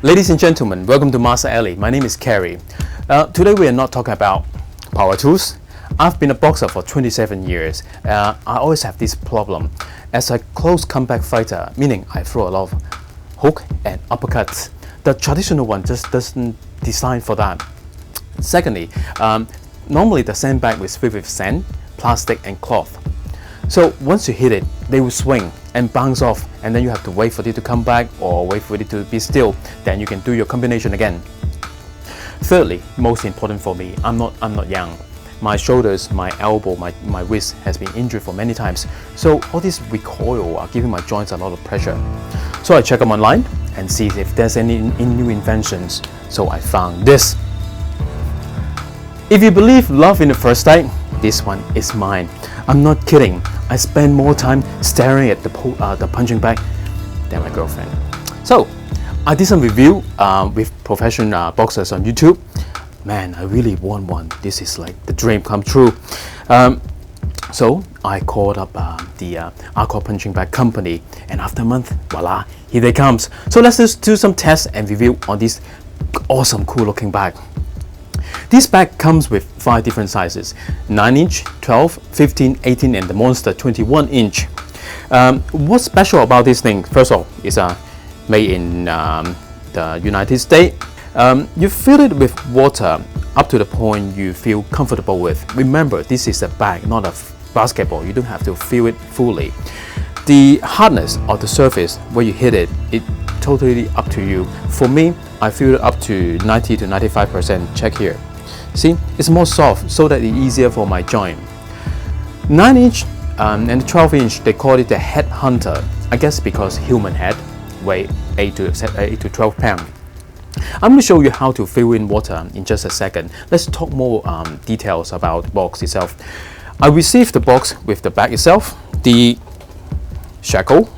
Ladies and gentlemen, welcome to Master Alley. My name is Kerry. Today we are not talking about power tools. I've been a boxer for 27 years. I always have this problem. As a close combat fighter, meaning I throw a lot of hook and uppercuts, the traditional one just doesn't design for that. Secondly, normally the sandbag is filled with sand, plastic and cloth. So once you hit it, they will swing and bounce off, and then you have to wait for it to come back or wait for it to be still. Then you can do your combination again. Thirdly, most important for me, I'm not young. My shoulders, my elbow, my wrist has been injured for many times. So all this recoil are giving my joints a lot of pressure. So I check them online and see if there's any new inventions. So I found this. If you believe love in the first sight, this one is mine. I'm not kidding. I spend more time staring at the punching bag than my girlfriend. So I did some review with professional boxers on YouTube. Man, I really want one. This is like the dream come true. So I called up the Aqua punching bag company, and after a month, voila, here they comes. So let's just do some tests and review on this awesome, cool looking bag. This bag comes with 5 different sizes: 9-inch, 12, 15, 18, and the monster 21-inch. What's special about this thing? First of all, it's made in the United States. You fill it with water up to the point you feel comfortable with. Remember, this is a bag, not a basketball. You don't have to fill it fully. The hardness of the surface where you hit it, it's totally up to you. For me, I feel it up to 90 to 95%. Check here. See, it's more soft so that it's easier for my joint. 9-inch and 12-inch, they call it the head hunter. I guess because human head weigh 8 to 12 pounds. I'm going to show you how to fill in water in just a second. Let's talk more details about the box itself. I received the box with the bag itself, the shackle,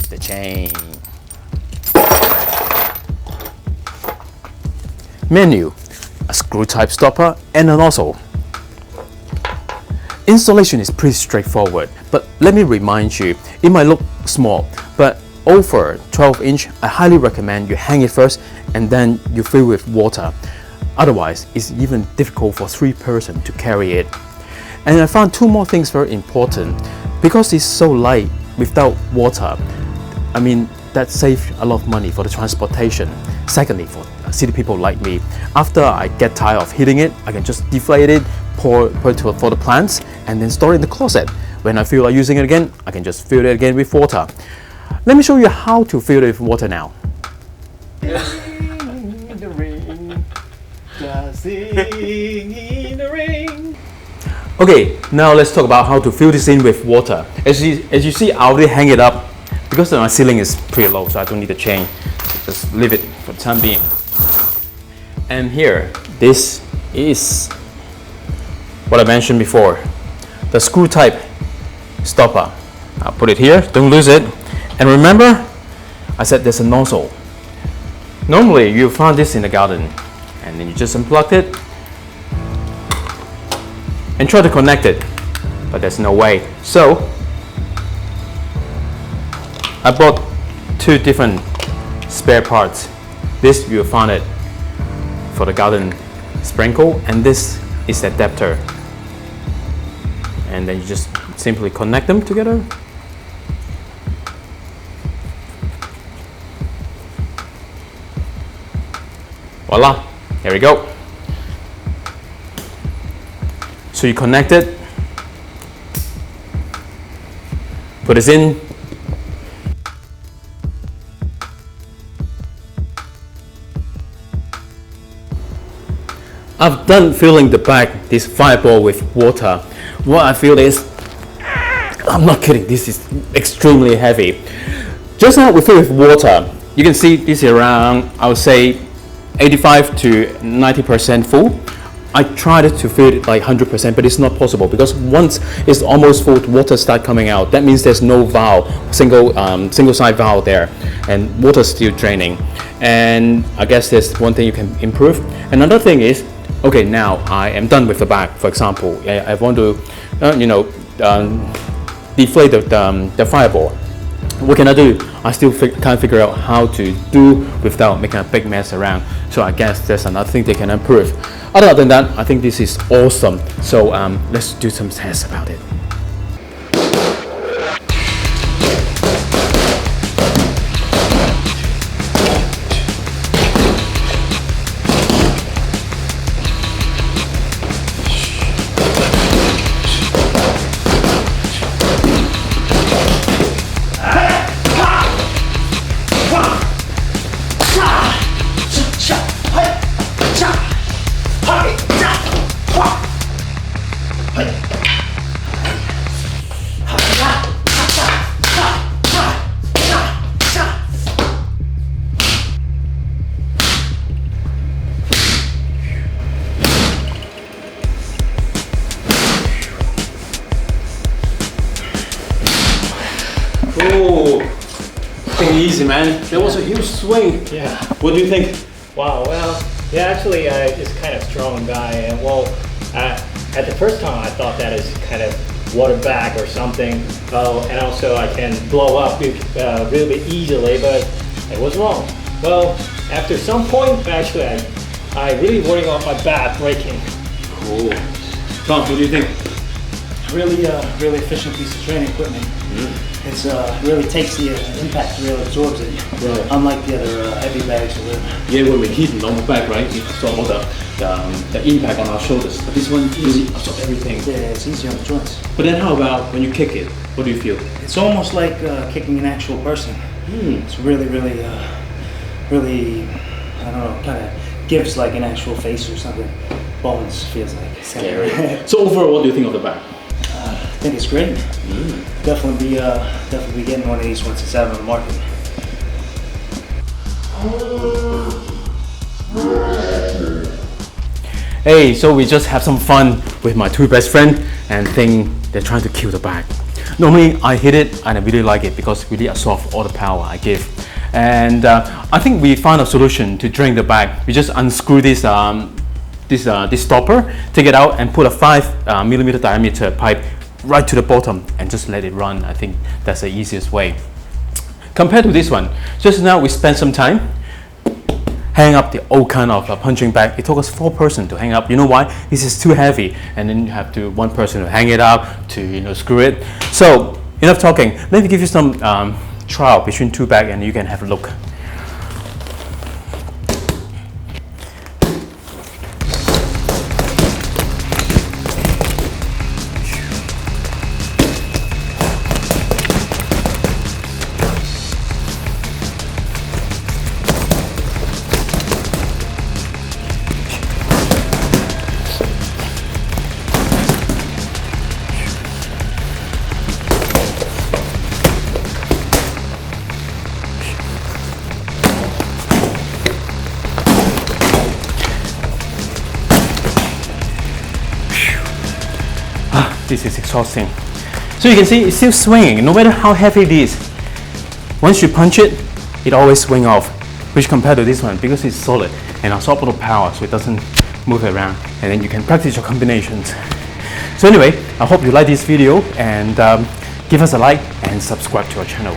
the chain, menu, a screw type stopper, and a nozzle. Installation is pretty straightforward, but let me remind you, it might look small, but over 12-inch, I highly recommend you hang it first and then you fill with water. Otherwise, it's even difficult for 3 persons to carry it. And I found 2 more things very important. Because it's so light without water, I mean, that saves a lot of money for the transportation. Secondly, for city people like me, after I get tired of hitting it, I can just deflate it, pour it for the plants, and then store it in the closet. When I feel like using it again, I can just fill it again with water. Let me show you how to fill it with water now. Okay, now let's talk about how to fill this in with water. As you see, I already hang it up because my ceiling is pretty low, so I don't need a chain. Just leave it for the time being. And here, this is what I mentioned before, the screw type stopper. I'll put it here, don't lose it. And remember, I said there's a nozzle. Normally, you find this in the garden, and then you just unplug it and try to connect it, but there's no way. So I bought 2 different spare parts. This you'll find it for the garden sprinkle, and this is the adapter. And then you just simply connect them together. Voila, there we go. So you connect it, put this in, I've done filling the bag, this fireball with water. What I feel is, I'm not kidding, this is extremely heavy. Just now we fill with water. You can see this is around, I would say, 85 to 90% full. I tried to fill it like 100%, but it's not possible because once it's almost full, water start coming out. That means there's no valve, single side valve there, and water still draining. And I guess there's one thing you can improve. Another thing is, okay, now I am done with the bag. For example, I want to, deflate the fireball. what can I do? I still can't figure out how to do without making a big mess around. So I guess there's another thing they can improve. Other than that, I think this is awesome. So let's do some tests about it. Oh, take it easy, man. That was a huge swing. Yeah. What do you think? Wow. Well, yeah. Actually, it's kind of strong guy, and well, at the first time I thought that is kind of water bag or something. Oh, and also I can blow up really easily, but it was wrong. Well, after some point, actually, I really worried about my back breaking. Cool. Tom, what do you think? Really efficient piece of training equipment. It's really takes the impact, really absorbs it. Right. Unlike the other heavy bags. Yeah, when we hit on the back, right, it absorbs all the impact on our shoulders. But this one really absorbs everything. Yeah, it's easy on the joints. But then how about when you kick it? What do you feel? It's almost like kicking an actual person. It's really, I don't know, kind of gives like an actual face or something. Bones feels like. Scary. So overall, what do you think of the back? I think it's great. Definitely be getting one of these once it's out on the market. Hey, so we just have some fun with my two best friends and think they're trying to kill the bag. Normally I hit it and I really like it because it really absorbs all the power I give. And I think we found a solution to drain the bag. We just unscrew this stopper, take it out and put a 5mm diameter pipe right to the bottom and just let it run. I think that's the easiest way. Compared to this one, just now we spent some time hang up the old kind of punching bag. It took us 4 persons to hang up. You know why? This is too heavy, and then you have to one person to hang it up to screw it. So enough talking. Let me give you some trial between 2 bags, and you can have a look. This is exhausting. So you can see it's still swinging, no matter how heavy it is. Once you punch it, it always swings off, which compared to this one, because it's solid and absorbs all the power, so it doesn't move around, and then you can practice your combinations. So anyway, I hope you like this video, and give us a like and subscribe to our channel.